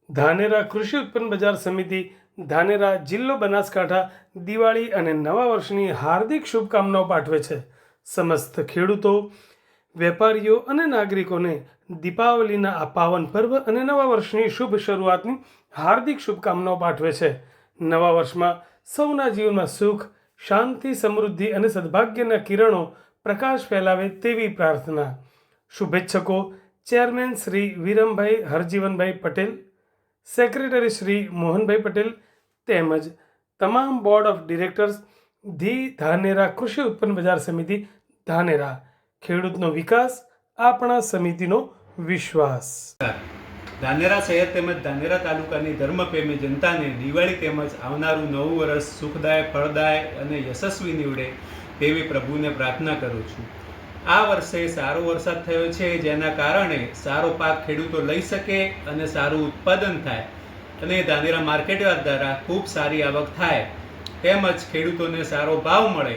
ધાનેરા કૃષિ ઉત્પન્ન બજાર સમિતિ ધાનેરા જિલ્લો બનાસકાંઠા દિવાળી અને નવા વર્ષની હાર્દિક શુભકામનાઓ પાઠવે છે. સમસ્ત ખેડૂતો, વેપારીઓ અને નાગરિકોને દીપાવલીના આ પાવન પર્વ અને નવા વર્ષની શુભ શરૂઆતની હાર્દિક શુભકામનાઓ પાઠવે છે. નવા વર્ષમાં સૌના જીવનમાં સુખ, શાંતિ, સમૃદ્ધિ અને સદભાગ્યના કિરણો પ્રકાશ ફેલાવે તેવી પ્રાર્થના. શુભેચ્છકો ચેરમેન શ્રી વિરમભાઈ હરજીવનભાઈ પટેલ, સેક્રેટરી શ્રી મોહનભાઈ પટેલ તેમજ તમામ board of directors the Dhanera કૃષિ ઉત્પન્ન બજાર સમિતિ ધાનેરા. ખેડૂતનો વિકાસ આપણા સમિતિનો વિશ્વાસ. ધાનેરા શહેર તેમજ ધાનેરા તાલુકાની ધર્મપ્રેમી જનતાને દિવાળી તેમજ આવનારું નવું વર્ષ સુખદાય, ફળદાય અને યશસ્વી નીવડે તેવી પ્રભુને પ્રાર્થના કરું છું. આ વર્ષે સારો વરસાદ થયો છે, જેના કારણે સારો પાક ખેડૂતો લઈ શકે અને સારું ઉત્પાદન થાય અને ધાનેરા માર્કેટયાર્ડ દ્વારા ખૂબ સારી આવક થાય તેમજ ખેડૂતોને સારો ભાવ મળે.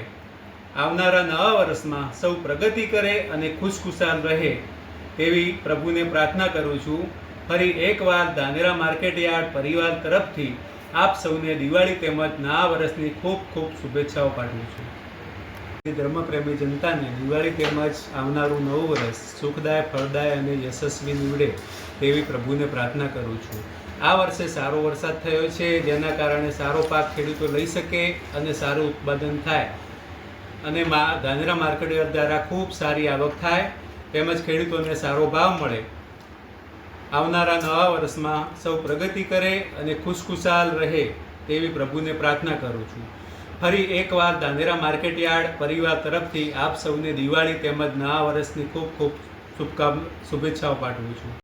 આવનારા નવા વર્ષમાં સૌ પ્રગતિ કરે અને ખુશખુશાલ રહે તેવી પ્રભુને પ્રાર્થના કરું છું. ફરી એકવાર ધાનેરા માર્કેટયાર્ડ પરિવાર તરફથી આપ સૌને દિવાળી તેમજ નવા વર્ષની ખૂબ ખૂબ શુભેચ્છાઓ પાઠવું છું. ધર્મપ્રેમી જનતાને દિવાળી તેમજ આવનારું નવું વર્ષ સુખદાય, ફળદાય અને યશસ્વી નીવડે તેવી પ્રભુને પ્રાર્થના કરું છું. આ વર્ષે સારો વરસાદ થયો છે, જેના કારણે સારો પાક ખેડૂતો લઈ શકે અને સારું ઉત્પાદન થાય અને ધાનેરા માર્કેટયાર્ડ દ્વારા ખૂબ સારી આવક થાય તેમજ ખેડૂતોને સારો ભાવ મળે. આવનારા નવા વર્ષમાં સૌ પ્રગતિ કરે અને ખુશખુશાલ રહે તેવી પ્રભુને પ્રાર્થના કરું છું. ફરી એકવાર ધાનેરા માર્કેટયાર્ડ પરિવાર તરફથી આપ સૌને દિવાળી તેમજ નવા વર્ષની ખૂબ ખૂબ શુભેચ્છાઓ પાઠવું છું.